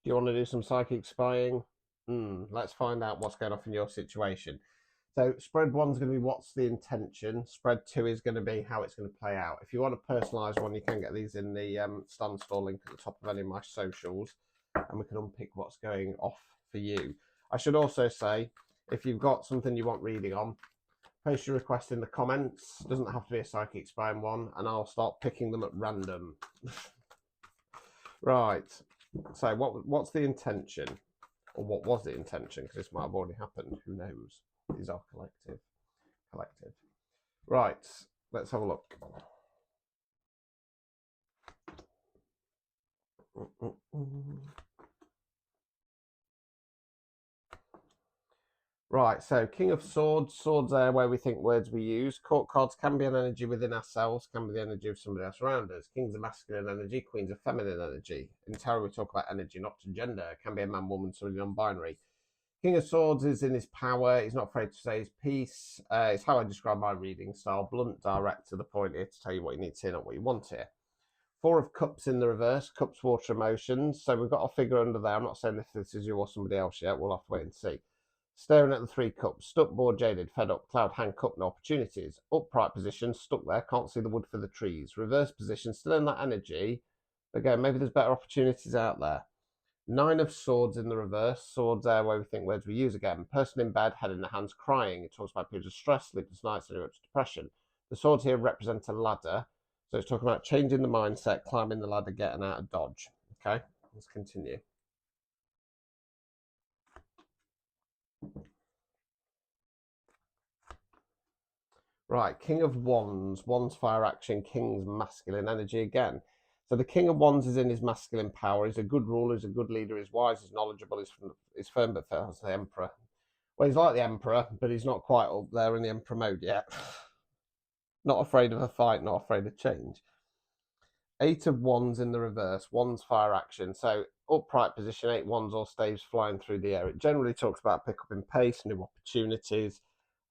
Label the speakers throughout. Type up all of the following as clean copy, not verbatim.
Speaker 1: Do you want to do some psychic spying? Let's find out what's going on in your situation. So spread one's going to be what's the intention. Spread two is going to be how it's going to play out. If you want a personalised one, you can get these in the stand store link at the top of any of my socials, and we can unpick what's going off for you. I should also say, if you've got something you want reading on, post your request in the comments. It doesn't have to be a psychic spying one, and I'll start picking them at random. Right. So what's the intention? Or what was the intention? Because this might have already happened. Who knows? These are collective. Right. Let's have a look. Right, so King of Swords, swords there where we think words we use. Court cards can be an energy within ourselves, can be the energy of somebody else around us. Kings are masculine energy, queens are feminine energy. In tarot we talk about energy, not gender. It can be a man, woman, somebody non-binary. King of Swords is in his power. He's not afraid to say his piece. It's how I describe my reading style. Blunt, direct, to the point here to tell you what you need to hear, not what you want to hear. Four of Cups in the reverse. Cups, water, emotions. So we've got a figure under there. I'm not saying if this is you or somebody else yet. We'll have to wait and see. Staring at the three cups. Stuck, bored, jaded, fed up. Cloud, hand, cup, no opportunities. Upright position. Stuck there. Can't see the wood for the trees. Reverse position. Still in that energy. Again, maybe there's better opportunities out there. Nine of Swords in the reverse. Swords there where we think words we use again. Person in bed, head in the hands, crying. It talks about periods of stress, sleepless nights, and depression. The swords here represent a ladder. So it's talking about changing the mindset, climbing the ladder, getting out of dodge. Okay, let's continue. Right, King of Wands. Wands fire action, King's masculine energy again. So the King of Wands is in his masculine power. He's a good ruler, he's a good leader, he's wise, he's knowledgeable, he's firm but fair as the Emperor. Well, he's like the Emperor, but he's not quite up there in the Emperor mode yet. Not afraid of a fight, not afraid of change. Eight of Wands in the reverse. Wands fire action. So upright position, eight wands or staves flying through the air. It generally talks about pick up in pace, new opportunities,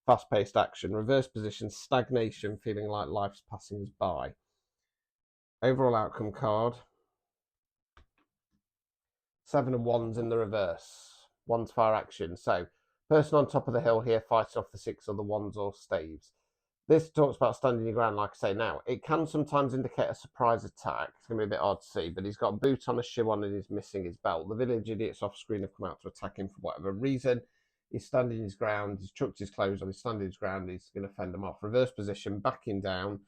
Speaker 1: fast-paced action. Reverse position, stagnation, feeling like life's passing us by. Overall outcome card. Seven of Wands in the reverse. Wands fire action. So person on top of the hill here fighting off the six other wands or staves. This talks about standing your ground, like I say now. It can sometimes indicate a surprise attack. It's going to be a bit hard to see, but he's got a boot on, a shoe on, and he's missing his belt. The village idiots off screen have come out to attack him for whatever reason. He's standing his ground. He's chucked his clothes on. He's standing his ground. He's going to fend them off. Reverse position, backing down.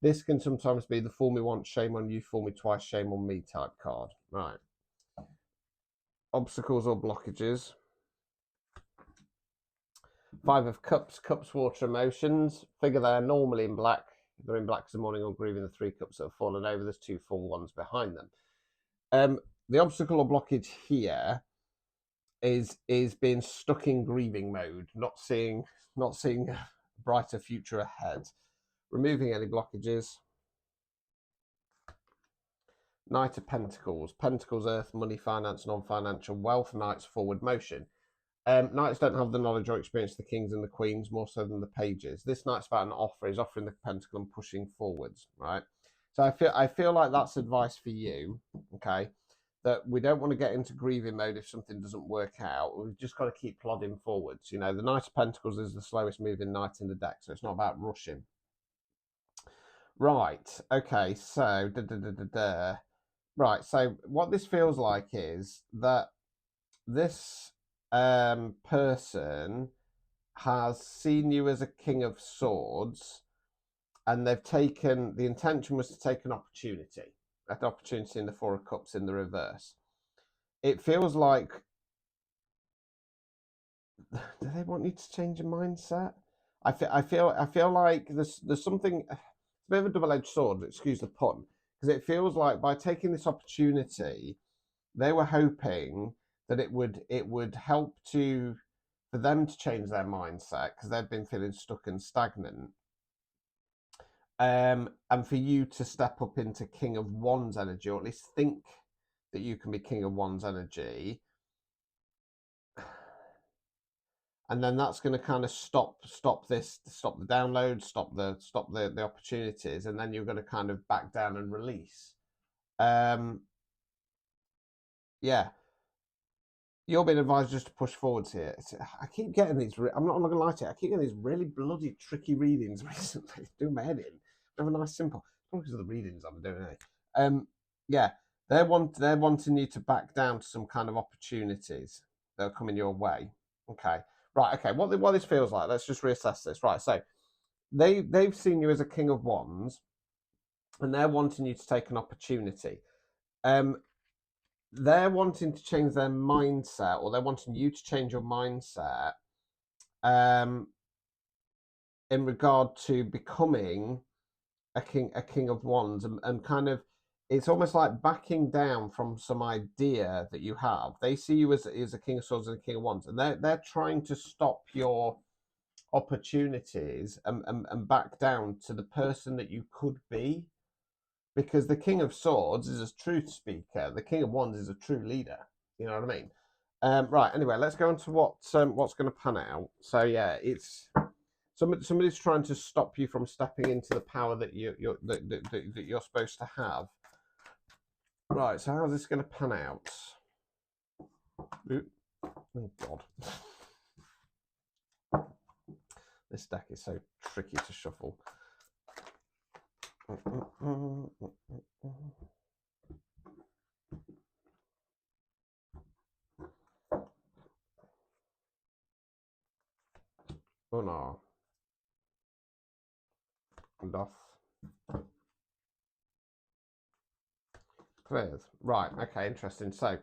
Speaker 1: This can sometimes be the fool me once, shame on you, fool me twice, shame on me type card. Right. Obstacles or blockages. Five of Cups, Cups, water, emotions. Figure they're normally in black. They're in black as the morning or grieving the three cups that have fallen over. There's two full ones behind them. The obstacle or blockage here is being stuck in grieving mode, not seeing a brighter future ahead. Removing any blockages. Knight of Pentacles. Pentacles, earth, money, finance, non-financial wealth. Knights, forward motion. Knights don't have the knowledge or experience of the kings and the queens, more so than the pages. This knight's about an offer. He's offering the pentacle and pushing forwards, right? So I feel like that's advice for you, okay? That we don't want to get into grieving mode if something doesn't work out. We've just got to keep plodding forwards. You know, the Knight of Pentacles is the slowest moving knight in the deck, so it's not about rushing. Right. Okay. So right. So what this feels like is that this person has seen you as a king of swords, and they've taken the intention was to take an opportunity in the four of cups in the reverse. It feels like do they want you to change your mindset? I feel like there's something. It's a bit of a double-edged sword, excuse the pun, because it feels like by taking this opportunity they were hoping that it would help for them to change their mindset because they've been feeling stuck and stagnant, and for you to step up into King of Wands energy, or at least think that you can be King of Wands energy, and then that's going to kind of stop the download, stop the opportunities, and then you're going to kind of back down and release. Yeah. you're being advised just to push forwards here. I keep getting these. I'm not going to lie to you. I keep getting these really bloody tricky readings recently. It's doing my head in. I have a nice simple. Because of the readings I'm doing. Yeah, they're wanting you to back down to some kind of opportunities that are coming your way. Okay, right. Okay, what this feels like. Let's just reassess this. Right. So they've seen you as a king of wands, and they're wanting you to take an opportunity. They're wanting to change their mindset, or they're wanting you to change your mindset in regard to becoming a king of wands, and kind of, it's almost like backing down from some idea that you have. They see you as a king of swords and a king of wands, and they're trying to stop your opportunities and back down to the person that you could be, because the king of swords is a truth speaker, the king of wands is a true leader. You know what I mean? Right. Anyway, let's go on to what's going to pan out. So yeah, it's somebody's trying to stop you from stepping into the power that you're supposed to have. Right. So how's this going to pan out? Oh God, this deck is so tricky to shuffle. Oh no. Doth. Clears. Right, okay, interesting. So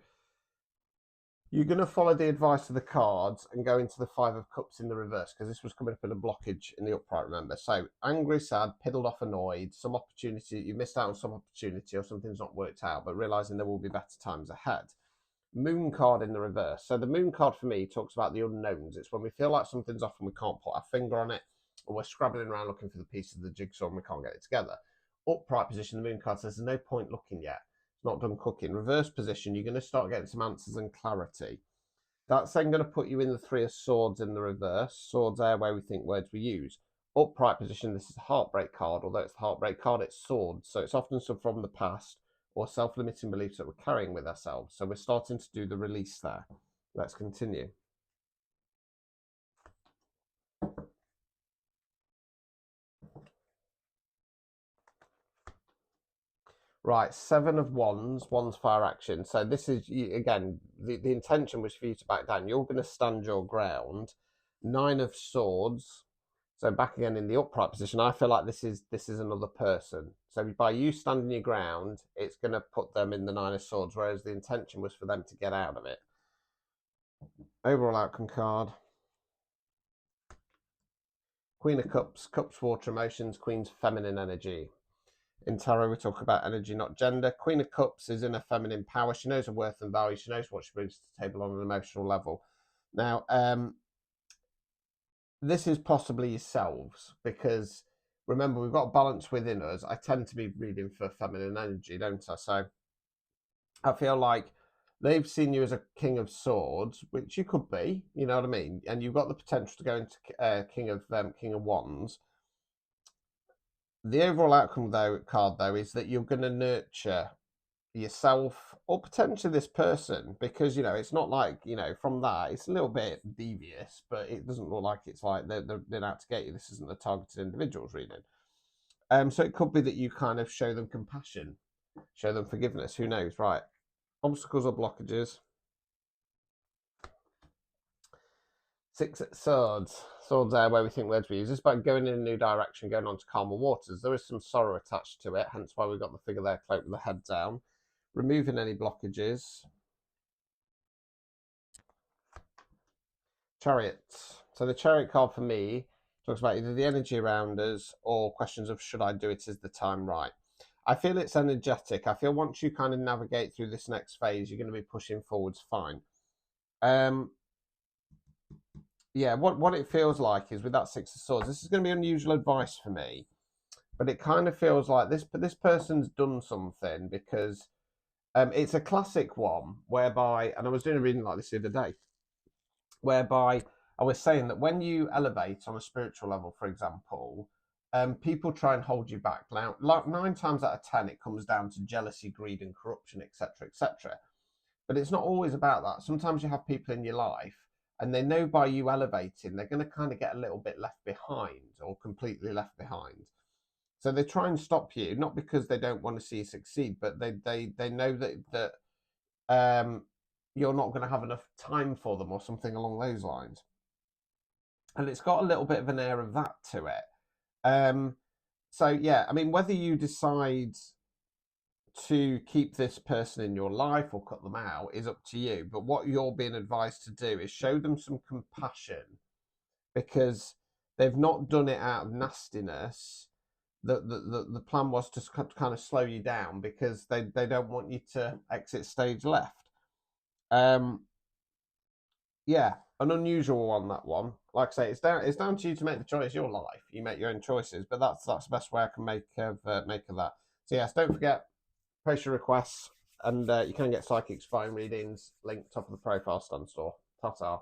Speaker 1: you're going to follow the advice of the cards and go into the Five of Cups in the reverse, because this was coming up in a blockage in the upright, remember. So angry, sad, piddled off, annoyed, some opportunity, you missed out on some opportunity or something's not worked out, but realising there will be better times ahead. Moon card in the reverse. So the moon card for me talks about the unknowns. It's when we feel like something's off and we can't put our finger on it, or we're scrabbling around looking for the piece of the jigsaw and we can't get it together. Upright position, the moon card says there's no point looking yet. It's not done cooking. Reverse position, you're going to start getting some answers and clarity. That's then going to put you in the Three of Swords in the reverse. Swords are where we think words we use. Upright position, this is a heartbreak card. Although it's the heartbreak card, it's swords. So it's often stuff from the past or self-limiting beliefs that we're carrying with ourselves. So we're starting to do the release there. Let's continue. Right, Seven of Wands, Wands fire action. So this is, again, the intention was for you to back down. You're going to stand your ground. Nine of Swords. So back again in the upright position, I feel like this is another person. So by you standing your ground, it's going to put them in the Nine of Swords, whereas the intention was for them to get out of it. Overall outcome card. Queen of Cups, Cups, water, emotions, Queen's feminine energy. In tarot, we talk about energy, not gender. Queen of Cups is in her feminine power. She knows her worth and value. She knows what she brings to the table on an emotional level. Now, this is possibly yourselves, because remember, we've got balance within us. I tend to be reading for feminine energy, don't I? So I feel like they've seen you as a king of swords, which you could be, you know what I mean? And you've got the potential to go into king of wands. The overall outcome though is that you're going to nurture yourself or potentially this person, because it's not like, from that it's a little bit devious, but it doesn't look like it's like they're out to get you. This isn't a targeted individuals reading. So it could be that you kind of show them compassion, show them forgiveness, who knows. Right, obstacles or blockages. Six of Swords. Swords are where we think words we use. It's about going in a new direction, going on to calmer waters. There is some sorrow attached to it, hence why we've got the figure there cloaked with the head down. Removing any blockages. Chariots. So the Chariot card for me talks about either the energy around us or questions of should I do it, is the time right. I feel it's energetic. I feel once you kind of navigate through this next phase, you're going to be pushing forwards fine. Yeah, what it feels like is with that Six of Swords, this is going to be unusual advice for me, but it kind of feels like this person's done something, because it's a classic one whereby, and I was doing a reading like this the other day, whereby I was saying that when you elevate on a spiritual level, for example, people try and hold you back. Now, like 9 times out of 10, it comes down to jealousy, greed, and corruption, etc., etc. But it's not always about that. Sometimes you have people in your life and they know by you elevating, they're going to kind of get a little bit left behind or completely left behind. So they try and stop you, not because they don't want to see you succeed, but they know that you're not going to have enough time for them or something along those lines. And it's got a little bit of an air of that to it. So yeah, I mean, whether you decide to keep this person in your life or cut them out is up to you. But what you're being advised to do is show them some compassion, because they've not done it out of nastiness. The plan was to kind of slow you down because they don't want you to exit stage left. Yeah, an unusual one, that one. Like I say, it's down to you to make the choice. Your life, you make your own choices. But that's the best way I can make of that. So yes, don't forget, post your requests, and you can get psychic spine readings. Link top of the profile stand store. Ta-ta.